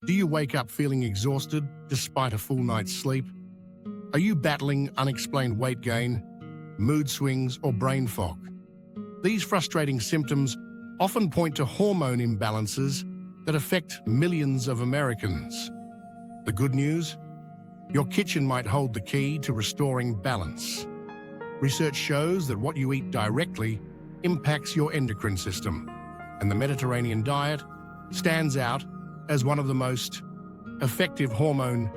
Do you wake up feeling exhausted despite a full night's sleep? Are you battling unexplained weight gain, mood swings, or brain fog? These frustrating symptoms often point to hormone imbalances that affect millions of Americans. The good news? Your kitchen might hold the key to restoring balance. Research shows that what you eat directly impacts your endocrine system, and the Mediterranean diet stands out as one of the most effective hormone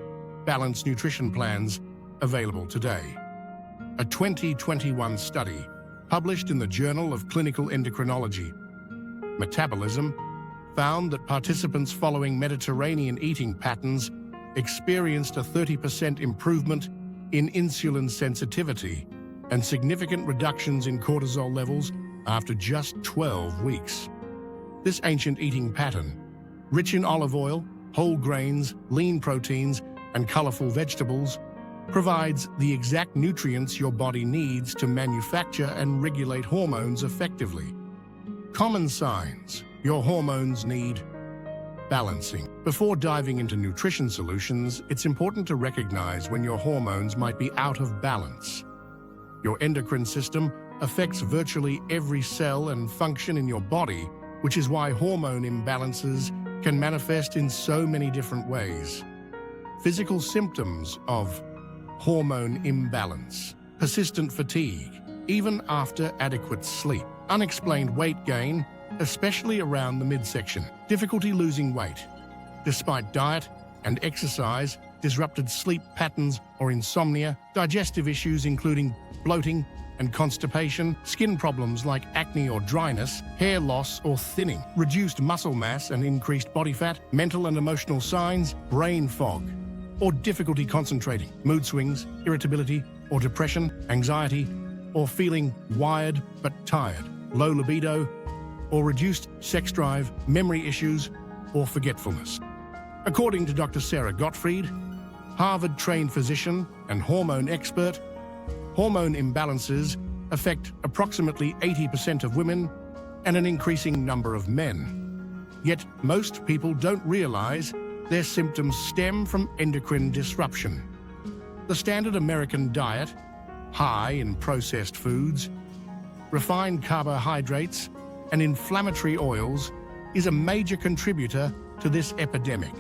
balanced nutrition plans available today. A 2021 study published in the Journal of Clinical Endocrinology, Metabolism, found that participants following Mediterranean eating patterns experienced a 30% improvement in insulin sensitivity and significant reductions in cortisol levels after just 12 weeks. This ancient eating pattern, rich in olive oil, whole grains, lean proteins, and colorful vegetables, provides the exact nutrients your body needs to manufacture and regulate hormones effectively. Common signs your hormones need balancing. Before diving into nutrition solutions, it's important to recognize when your hormones might be out of balance. Your endocrine system affects virtually every cell and function in your body, which is why hormone imbalances can manifest in so many different ways. Physical symptoms of hormone imbalance, persistent fatigue, even after adequate sleep, unexplained weight gain, especially around the midsection, difficulty losing weight, despite diet and exercise, disrupted sleep patterns or insomnia, digestive issues including bloating and constipation, skin problems like acne or dryness, hair loss or thinning, reduced muscle mass and increased body fat, mental and emotional signs, brain fog, or difficulty concentrating, mood swings, irritability or depression, anxiety, or feeling wired but tired, low libido, or reduced sex drive, memory issues, or forgetfulness. According to Dr. Sarah Gottfried, Harvard-trained physician and hormone expert, hormone imbalances affect approximately 80% of women and an increasing number of men. Yet most people don't realize their symptoms stem from endocrine disruption. The standard American diet, high in processed foods, refined carbohydrates, and inflammatory oils, is a major contributor to this epidemic.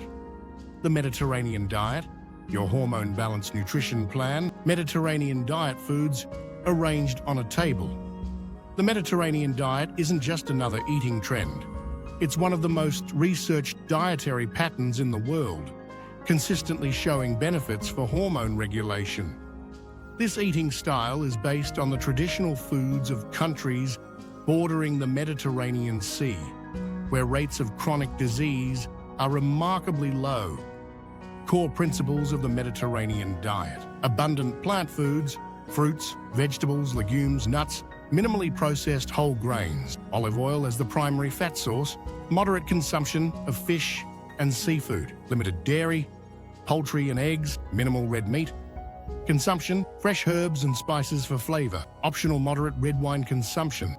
The Mediterranean diet, your hormone-balanced nutrition plan, Mediterranean diet foods arranged on a table. The Mediterranean diet isn't just another eating trend. It's one of the most researched dietary patterns in the world, consistently showing benefits for hormone regulation. This eating style is based on the traditional foods of countries bordering the Mediterranean Sea, where rates of chronic disease are remarkably low. Core principles of the Mediterranean diet: abundant plant foods, fruits, vegetables, legumes, nuts, minimally processed whole grains, olive oil as the primary fat source, moderate consumption of fish and seafood, limited dairy, poultry and eggs, minimal red meat consumption, fresh herbs and spices for flavor, optional moderate red wine consumption.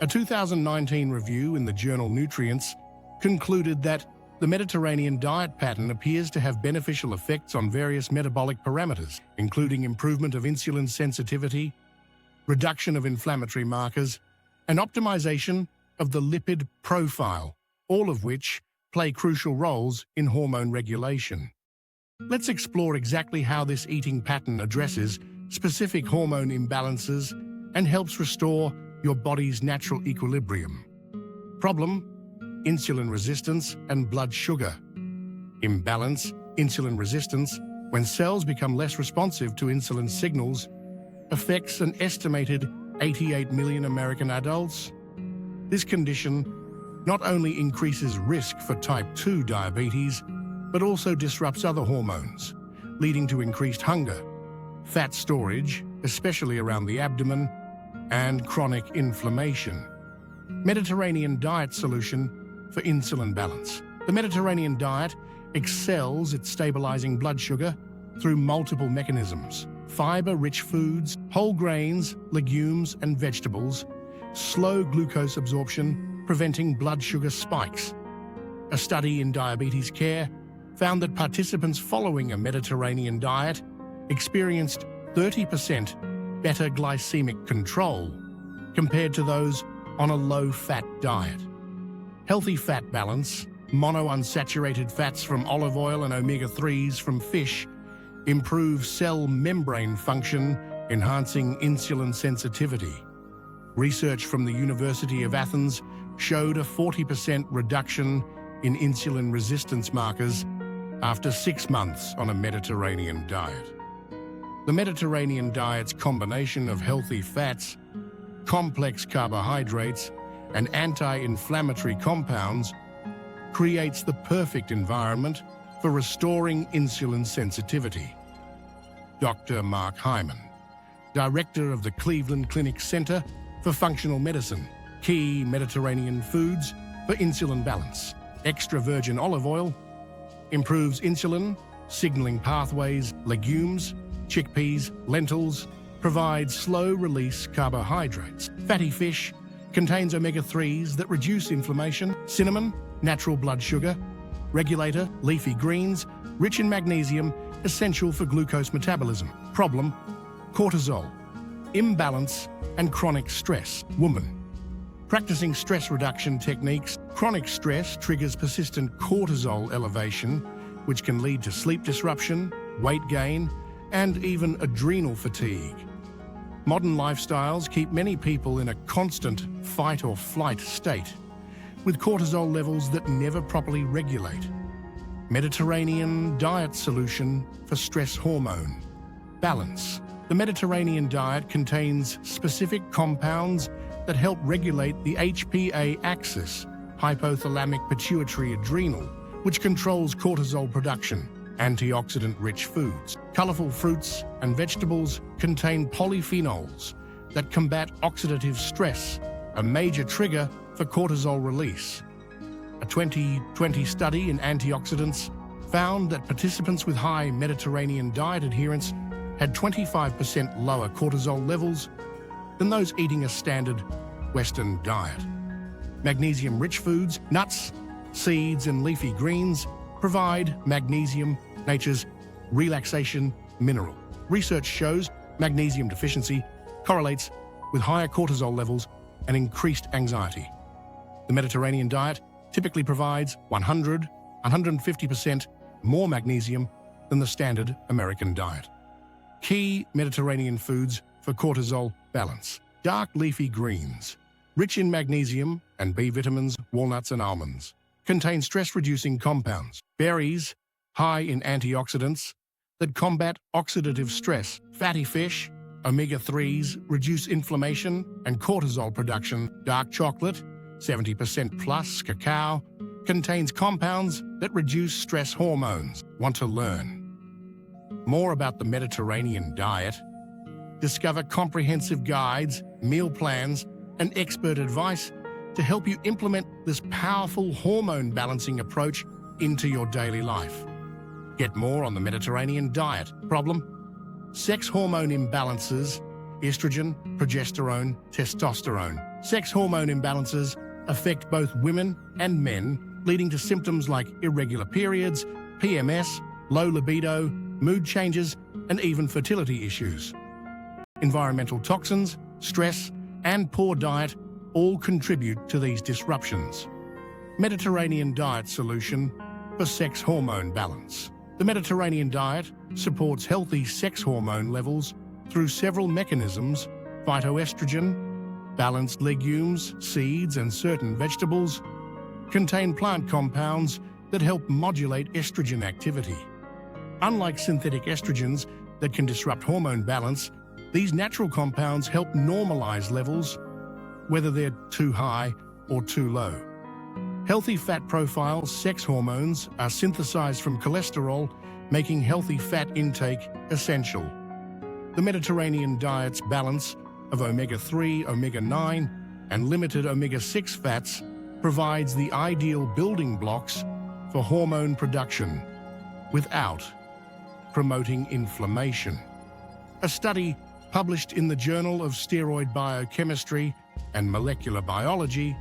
A 2019 review in the journal Nutrients concluded that the Mediterranean diet pattern appears to have beneficial effects on various metabolic parameters, including improvement of insulin sensitivity, reduction of inflammatory markers, and optimization of the lipid profile, all of which play crucial roles in hormone regulation. Let's explore exactly how this eating pattern addresses specific hormone imbalances and helps restore your body's natural equilibrium. Problem: insulin resistance and blood sugar. Imbalance: insulin resistance, when cells become less responsive to insulin signals, affects an estimated 88 million American adults. This condition not only increases risk for type 2 diabetes, but also disrupts other hormones, leading to increased hunger, fat storage, especially around the abdomen, and chronic inflammation. Mediterranean diet solution for insulin balance. The Mediterranean diet excels at stabilizing blood sugar through multiple mechanisms: fiber-rich foods, whole grains, legumes, and vegetables, slow glucose absorption, preventing blood sugar spikes. A study in diabetes care found that participants following a Mediterranean diet experienced 30% better glycemic control compared to those on a low-fat diet. Healthy fat balance, monounsaturated fats from olive oil and omega-3s from fish, improve cell membrane function, enhancing insulin sensitivity. Research from the University of Athens showed a 40% reduction in insulin resistance markers after 6 months on a Mediterranean diet. The Mediterranean diet's combination of healthy fats, complex carbohydrates, and anti-inflammatory compounds creates the perfect environment for restoring insulin sensitivity. Dr. Mark Hyman, director of the Cleveland Clinic Center for Functional Medicine, key Mediterranean foods for insulin balance. Extra virgin olive oil improves insulin signaling pathways. Legumes, chickpeas, lentils provide slow-release carbohydrates. Fatty fish contains omega-3s that reduce inflammation. Cinnamon, natural blood sugar regulator. Leafy greens, rich in magnesium, essential for glucose metabolism. Problem: cortisol, imbalance, and chronic stress. Woman, practicing stress reduction techniques. Chronic stress triggers persistent cortisol elevation, which can lead to sleep disruption, weight gain, and even adrenal fatigue. Modern lifestyles keep many people in a constant fight or flight state, with cortisol levels that never properly regulate. Mediterranean diet solution for stress hormone balance. The Mediterranean diet contains specific compounds that help regulate the HPA axis, hypothalamic pituitary adrenal, which controls cortisol production. Antioxidant-rich foods. Colorful fruits and vegetables contain polyphenols that combat oxidative stress, a major trigger for cortisol release. A 2020 study in antioxidants found that participants with high Mediterranean diet adherence had 25% lower cortisol levels than those eating a standard Western diet. Magnesium-rich foods, nuts, seeds, and leafy greens provide magnesium, nature's relaxation mineral. Research shows magnesium deficiency correlates with higher cortisol levels and increased anxiety. The Mediterranean diet typically provides 150% more magnesium than the standard American diet. Key Mediterranean foods for cortisol balance. Dark leafy greens, rich in magnesium and B vitamins. Walnuts and almonds contain stress-reducing compounds. Berries, high in antioxidants that combat oxidative stress. Fatty fish, omega-3s reduce inflammation and cortisol production. Dark chocolate, 70% plus cacao, contains compounds that reduce stress hormones. Want to learn more about the Mediterranean diet? Discover comprehensive guides, meal plans, and expert advice to help you implement this powerful hormone balancing approach into your daily life. Get more on the Mediterranean diet. Problem: sex hormone imbalances, estrogen, progesterone, testosterone. Sex hormone imbalances affect both women and men, leading to symptoms like irregular periods, PMS, low libido, mood changes, and even fertility issues. Environmental toxins, stress, and poor diet all contribute to these disruptions. Mediterranean diet solution for sex hormone balance. The Mediterranean diet supports healthy sex hormone levels through several mechanisms: phytoestrogen, balanced legumes, seeds, and certain vegetables contain plant compounds that help modulate estrogen activity. Unlike synthetic estrogens that can disrupt hormone balance, these natural compounds help normalize levels, whether they're too high or too low. Healthy fat profiles. Sex hormones are synthesized from cholesterol, making healthy fat intake essential. The Mediterranean diet's balance of omega-3, omega-9, and limited omega-6 fats provides the ideal building blocks for hormone production without promoting inflammation. A study published in the Journal of Steroid Biochemistry and Molecular Biology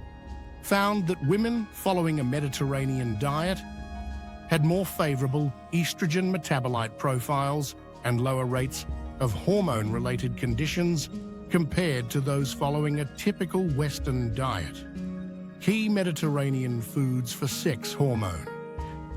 found that women following a Mediterranean diet had more favorable estrogen metabolite profiles and lower rates of hormone-related conditions compared to those following a typical Western diet. Key Mediterranean foods for sex hormone.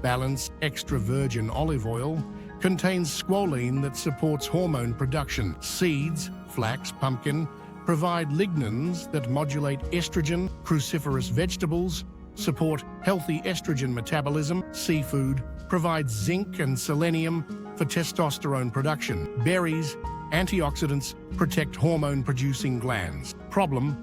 Balanced extra virgin olive oil contains squalene that supports hormone production. Seeds, flax, pumpkin, provide lignans that modulate estrogen. Cruciferous vegetables support healthy estrogen metabolism. Seafood provides zinc and selenium for testosterone production. Berries, antioxidants, protect hormone-producing glands. Problem: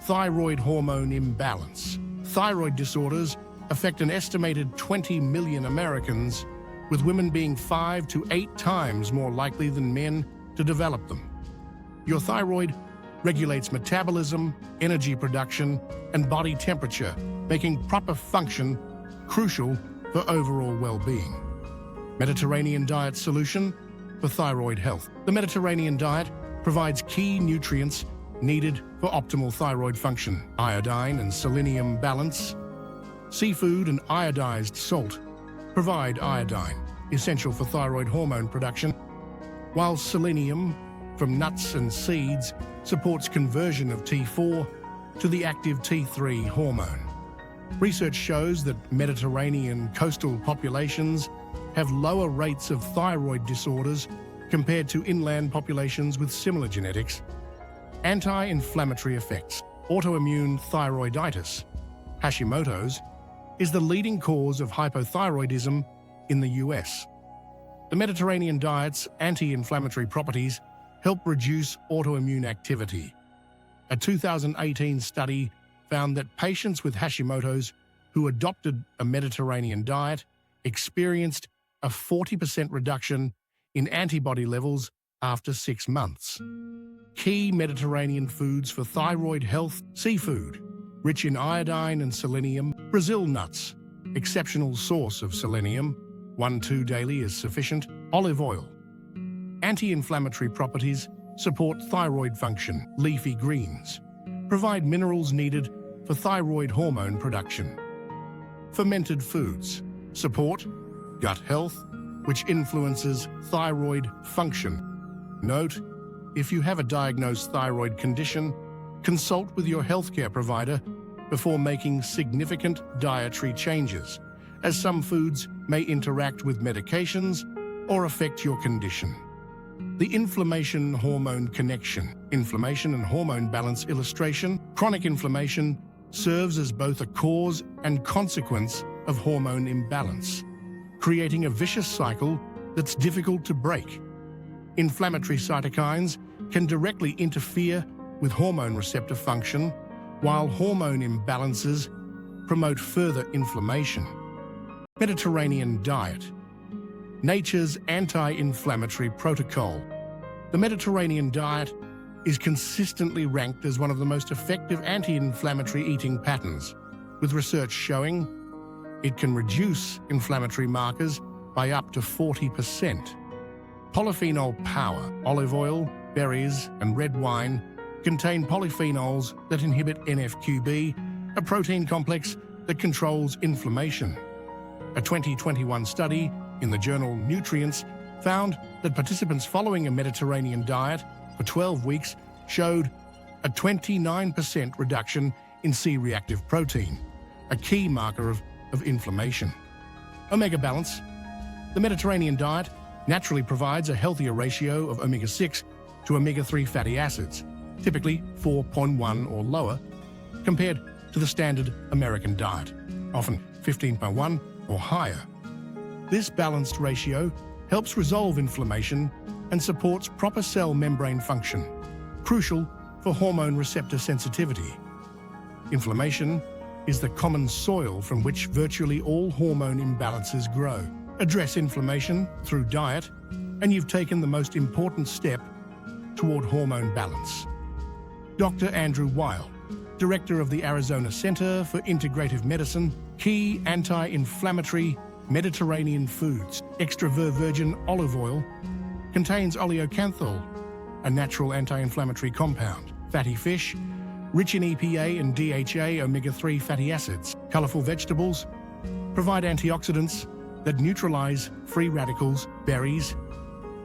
thyroid hormone imbalance. Thyroid disorders affect an estimated 20 million Americans, with women being 5 to 8 times more likely than men to develop them. Your thyroid regulates metabolism, energy production, and body temperature, making proper function crucial for overall well-being. Mediterranean diet solution for thyroid health. The Mediterranean diet provides key nutrients needed for optimal thyroid function. Iodine and selenium balance. Seafood and iodized salt provide iodine, essential for thyroid hormone production, while selenium from nuts and seeds supports conversion of T4 to the active T3 hormone. Research shows that Mediterranean coastal populations have lower rates of thyroid disorders compared to inland populations with similar genetics. Anti-inflammatory effects. Autoimmune thyroiditis, Hashimoto's, is the leading cause of hypothyroidism in the US. The Mediterranean diet's anti-inflammatory properties help reduce autoimmune activity. A 2018 study found that patients with Hashimoto's who adopted a Mediterranean diet experienced a 40% reduction in antibody levels after 6 months. Key Mediterranean foods for thyroid health. Seafood, rich in iodine and selenium. Brazil nuts, exceptional source of selenium. 1-2 daily is sufficient. Olive oil. Anti-inflammatory properties support thyroid function. Leafy greens provide minerals needed for thyroid hormone production. Fermented foods support gut health, which influences thyroid function. Note: if you have a diagnosed thyroid condition, consult with your healthcare provider before making significant dietary changes, as some foods may interact with medications or affect your condition. The inflammation hormone connection. Inflammation and hormone balance illustration. Chronic inflammation serves as both a cause and consequence of hormone imbalance, creating a vicious cycle that's difficult to break. Inflammatory cytokines can directly interfere with hormone receptor function, while hormone imbalances promote further inflammation. Mediterranean diet. Nature's anti-inflammatory protocol. The Mediterranean diet is consistently ranked as one of the most effective anti-inflammatory eating patterns, with research showing it can reduce inflammatory markers by up to 40%. Polyphenol power. Olive oil, berries, and red wine contain polyphenols that inhibit NF-κB, a protein complex that controls inflammation. A 2021 study in the journal Nutrients found that participants following a Mediterranean diet for 12 weeks showed a 29% reduction in C-reactive protein, a key marker of inflammation. Omega balance. The Mediterranean diet naturally provides a healthier ratio of omega-6 to omega-3 fatty acids, typically 4.1 or lower, compared to the standard American diet, often 15.1 or higher. This balanced ratio helps resolve inflammation and supports proper cell membrane function, crucial for hormone receptor sensitivity. Inflammation is the common soil from which virtually all hormone imbalances grow. Address inflammation through diet, and you've taken the most important step toward hormone balance. Dr. Andrew Weil, Director of the Arizona Center for Integrative Medicine. Key anti-inflammatory Mediterranean foods. Extra virgin olive oil contains oleocanthal, a natural anti-inflammatory compound. Fatty fish, rich in EPA and DHA omega-3 fatty acids. Colorful vegetables provide antioxidants that neutralize free radicals, berries,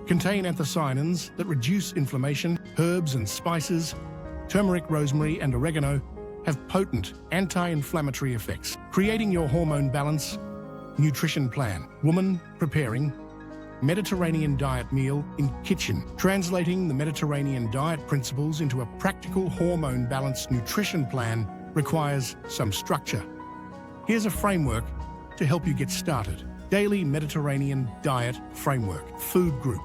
contain anthocyanins that reduce inflammation, herbs and spices, turmeric, rosemary, and oregano have potent anti-inflammatory effects. Creating your hormone balance nutrition plan. Woman preparing Mediterranean diet meal in kitchen. Translating the Mediterranean diet principles into a practical hormone balance nutrition plan requires some structure. Here's a framework to help you get started. Daily Mediterranean diet framework. Food group.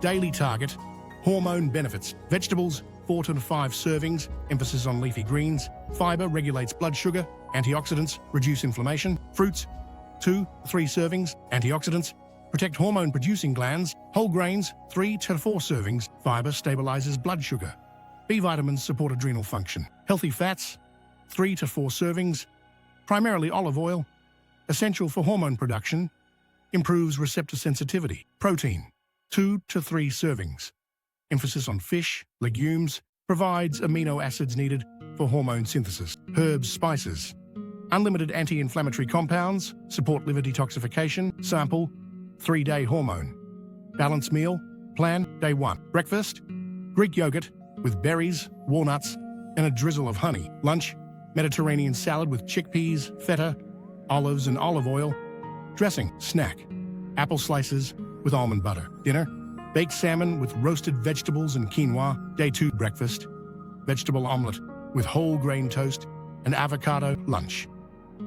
Daily target. Hormone benefits. Vegetables, 4 to 5 servings, emphasis on leafy greens. Fiber regulates blood sugar. Antioxidants reduce inflammation. Fruits, 2 to 3 servings, antioxidants protect hormone-producing glands. Whole grains, 3 to 4 servings. Fiber stabilizes blood sugar. B vitamins support adrenal function. Healthy fats, 3 to 4 servings, primarily olive oil, essential for hormone production, improves receptor sensitivity. Protein, 2 to 3 servings. Emphasis on fish, legumes, provides amino acids needed for hormone synthesis. Herbs, spices, unlimited anti-inflammatory compounds, support liver detoxification. Sample, 3-day hormone. Balanced meal, plan, day 1. Breakfast, Greek yogurt with berries, walnuts, and a drizzle of honey. Lunch, Mediterranean salad with chickpeas, feta, olives, and olive oil. Dressing, snack, apple slices with almond butter. Dinner, baked salmon with roasted vegetables and quinoa. Day 2 breakfast, vegetable omelette with whole grain toast and avocado. Lunch,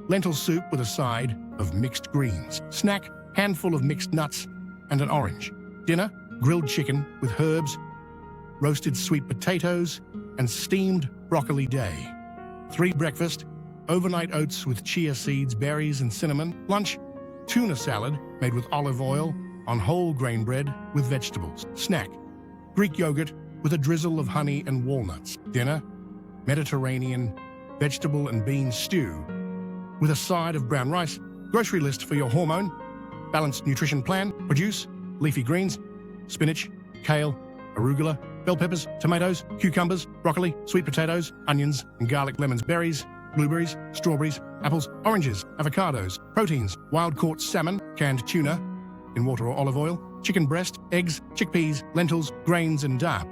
lentil soup with a side of mixed greens. Snack, handful of mixed nuts and an orange. Dinner, grilled chicken with herbs, roasted sweet potatoes, and steamed broccoli. Day 3 breakfast, overnight oats with chia seeds, berries, and cinnamon. Lunch, tuna salad made with olive oil on whole grain bread with vegetables. Snack, Greek yogurt with a drizzle of honey and walnuts. Dinner, Mediterranean vegetable and bean stew with a side of brown rice. Grocery list for your hormone balanced nutrition plan. Produce leafy greens, spinach, kale, arugula, bell peppers, tomatoes, cucumbers, broccoli, sweet potatoes, onions and garlic, lemons, berries, blueberries, strawberries, apples, oranges, avocados. Proteins, wild-caught salmon, canned tuna in water or olive oil, chicken breast, eggs, chickpeas, lentils, grains and darp.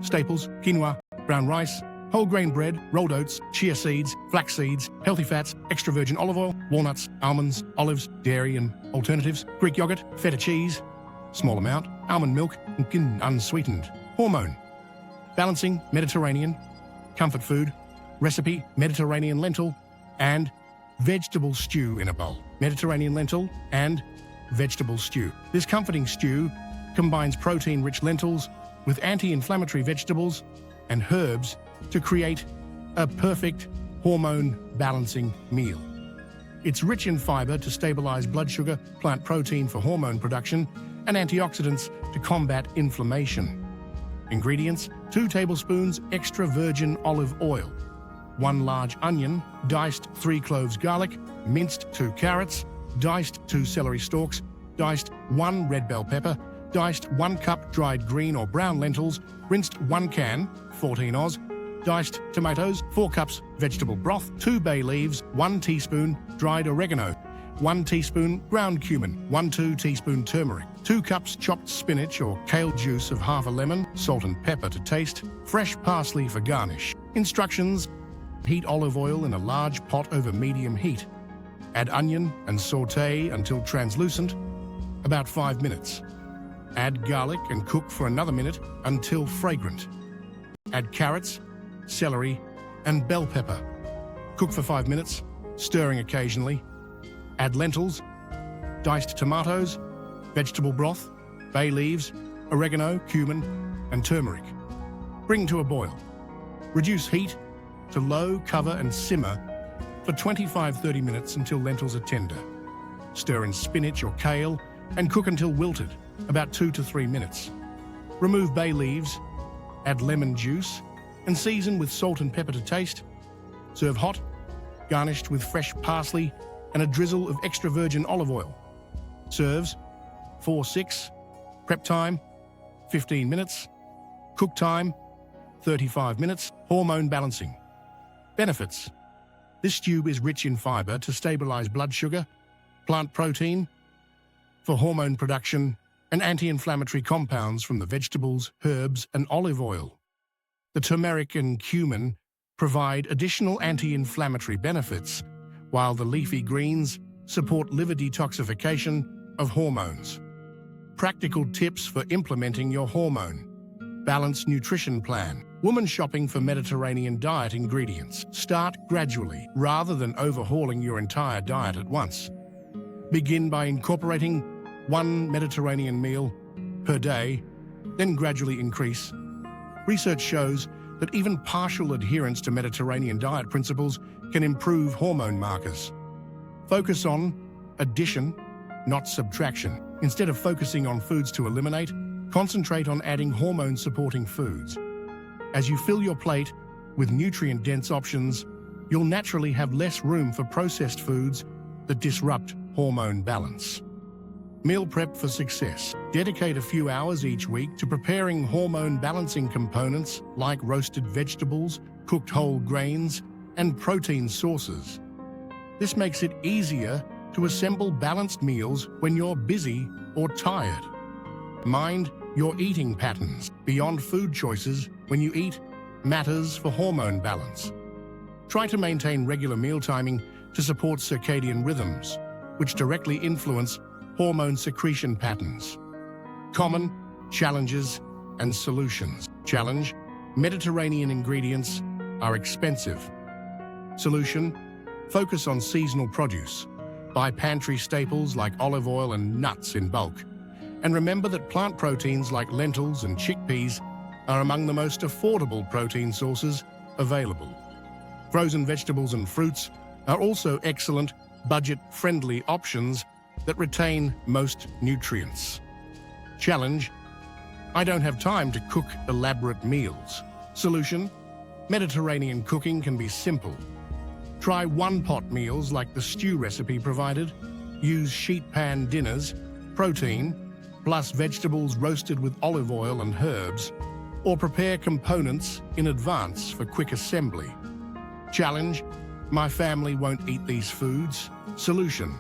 Staples, quinoa, brown rice, whole grain bread, rolled oats, chia seeds, flax seeds, healthy fats, extra virgin olive oil, walnuts, almonds, olives, dairy and alternatives, Greek yogurt, feta cheese, small amount, almond milk, and unsweetened. Hormone, balancing Mediterranean, comfort food, recipe, Mediterranean lentil and vegetable stew in a bowl. Mediterranean lentil and vegetable stew. This comforting stew combines protein-rich lentils with anti-inflammatory vegetables and herbs to create a perfect hormone balancing meal. It's rich in fiber to stabilize blood sugar, plant protein for hormone production, and antioxidants to combat inflammation. Ingredients: 2 tablespoons extra virgin olive oil, 1 large onion, diced 3 cloves garlic, minced 2 carrots, diced 2 celery stalks, diced 1 red bell pepper, diced 1 cup dried green or brown lentils, rinsed 1 can, 14 Oz, diced tomatoes, 4 cups vegetable broth, 2 bay leaves, 1 teaspoon dried oregano, 1 teaspoon ground cumin, 1/2 teaspoon turmeric, 2 cups chopped spinach or kale juice of half a lemon, salt and pepper to taste, fresh parsley for garnish. Instructions: heat olive oil in a large pot over medium heat. Add onion and sauté until translucent, about 5 minutes. Add garlic and cook for another minute until fragrant. Add carrots, celery, and bell pepper. Cook for 5 minutes, stirring occasionally. Add lentils, diced tomatoes, vegetable broth, bay leaves, oregano, cumin, and turmeric. Bring to a boil. Reduce heat to low, cover and simmer for 25-30 minutes until lentils are tender. Stir in spinach or kale and cook until wilted, about 2 to 3 minutes. Remove bay leaves, add lemon juice, and season with salt and pepper to taste. Serve hot, garnished with fresh parsley and a drizzle of extra virgin olive oil. Serves 4-6. Prep time 15 minutes. Cook time 35 minutes. Hormone balancing. Benefits: this stew is rich in fiber to stabilize blood sugar, plant protein for hormone production and anti-inflammatory compounds from the vegetables, herbs, and olive oil. The turmeric and cumin provide additional anti-inflammatory benefits, while the leafy greens support liver detoxification of hormones. Practical tips for implementing your hormone balanced nutrition plan. Woman shopping for Mediterranean diet ingredients. Start gradually, rather than overhauling your entire diet at once. Begin by incorporating one Mediterranean meal per day, then gradually increase. Research shows that even partial adherence to Mediterranean diet principles can improve hormone markers. Focus on addition, not subtraction. Instead of focusing on foods to eliminate, concentrate on adding hormone-supporting foods. As you fill your plate with nutrient-dense options, you'll naturally have less room for processed foods that disrupt hormone balance. Meal prep for success. Dedicate a few hours each week to preparing hormone-balancing components like roasted vegetables, cooked whole grains, and protein sources. This makes it easier to assemble balanced meals when you're busy or tired. Mind your eating patterns. Beyond food choices, when you eat matters for hormone balance. Try to maintain regular meal timing to support circadian rhythms, which directly influence hormone secretion patterns. Common challenges and solutions. Challenge: Mediterranean ingredients are expensive. Solution: focus on seasonal produce. Buy pantry staples like olive oil and nuts in bulk. And remember that plant proteins like lentils and chickpeas are among the most affordable protein sources available. Frozen vegetables and fruits are also excellent, budget-friendly options that retain most nutrients. Challenge: I don't have time to cook elaborate meals. Solution: Mediterranean cooking can be simple. Try one-pot meals like the stew recipe provided. Use sheet pan dinners, protein, plus vegetables roasted with olive oil and herbs, or prepare components in advance for quick assembly. Challenge: My family won't eat these foods. Solution: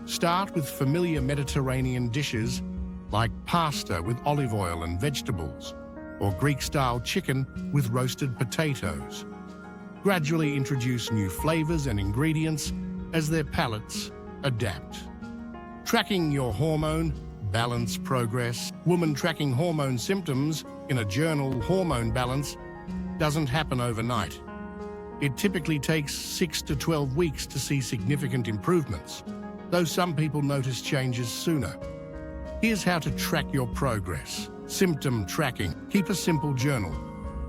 Start with familiar Mediterranean dishes like pasta with olive oil and vegetables, or Greek-style chicken with roasted potatoes. Gradually introduce new flavors and ingredients as their palates adapt. Tracking your hormone balance progress. Woman tracking hormone symptoms in a journal. Hormone balance doesn't happen overnight. It typically takes 6 to 12 weeks to see significant improvements, though some people notice changes sooner. Here's how to track your progress. Symptom tracking. Keep a simple journal,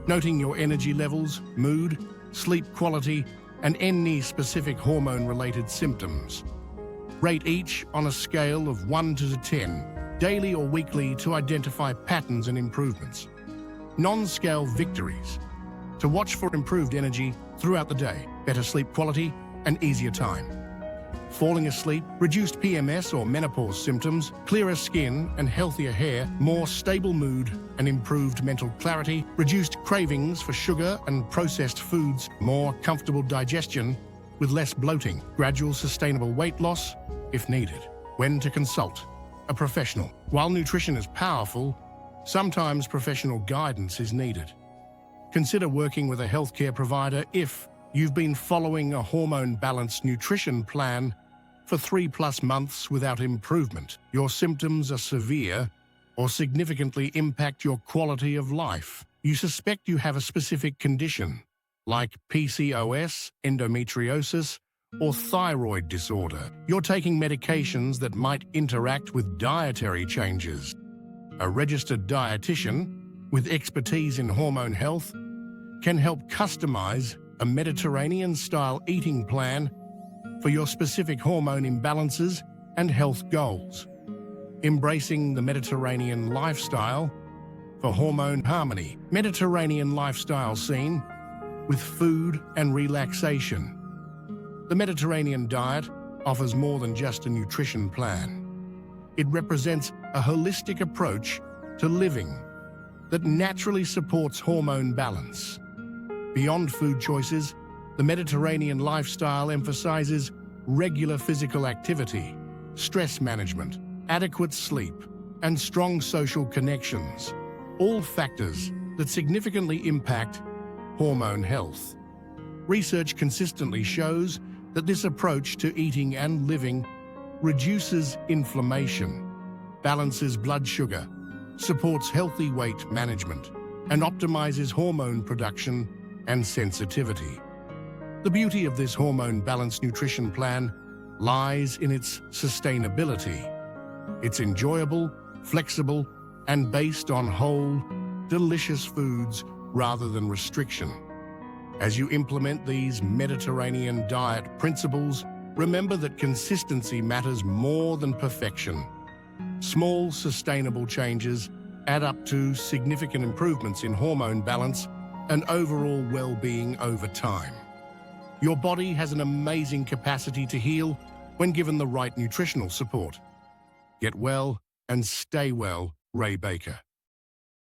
noting your energy levels, mood, sleep quality, and any specific hormone-related symptoms. Rate each on a scale of 1 to 10, daily or weekly, to identify patterns and improvements. Non-scale victories. To watch for improved energy throughout the day, better sleep quality, and easier time. Falling asleep, reduced PMS or menopause symptoms, clearer skin and healthier hair, more stable mood and improved mental clarity, reduced cravings for sugar and processed foods, more comfortable digestion with less bloating, gradual sustainable weight loss if needed. When to consult a professional. While nutrition is powerful, sometimes professional guidance is needed. Consider working with a healthcare provider if you've been following a hormone-balanced nutrition plan for 3+ months without improvement, your symptoms are severe or significantly impact your quality of life. You suspect you have a specific condition, like PCOS, endometriosis, or thyroid disorder. You're taking medications that might interact with dietary changes. A registered dietitian with expertise in hormone health can help customize a Mediterranean-style eating plan for your specific hormone imbalances and health goals. Embracing the Mediterranean lifestyle for hormone harmony. Mediterranean lifestyle scene with food and relaxation. The Mediterranean diet offers more than just a nutrition plan. It represents a holistic approach to living that naturally supports hormone balance. Beyond food choices, the Mediterranean lifestyle emphasizes regular physical activity, stress management, adequate sleep, and strong social connections, all factors that significantly impact hormone health. Research consistently shows that this approach to eating and living reduces inflammation, balances blood sugar, supports healthy weight management, and optimizes hormone production and sensitivity. The beauty of this hormone-balanced nutrition plan lies in its sustainability. It's enjoyable, flexible, and based on whole, delicious foods rather than restriction. As you implement these Mediterranean diet principles, remember that consistency matters more than perfection. Small, sustainable changes add up to significant improvements in hormone balance and overall well-being over time. Your body has an amazing capacity to heal when given the right nutritional support. Get well and stay well, Ray Baker.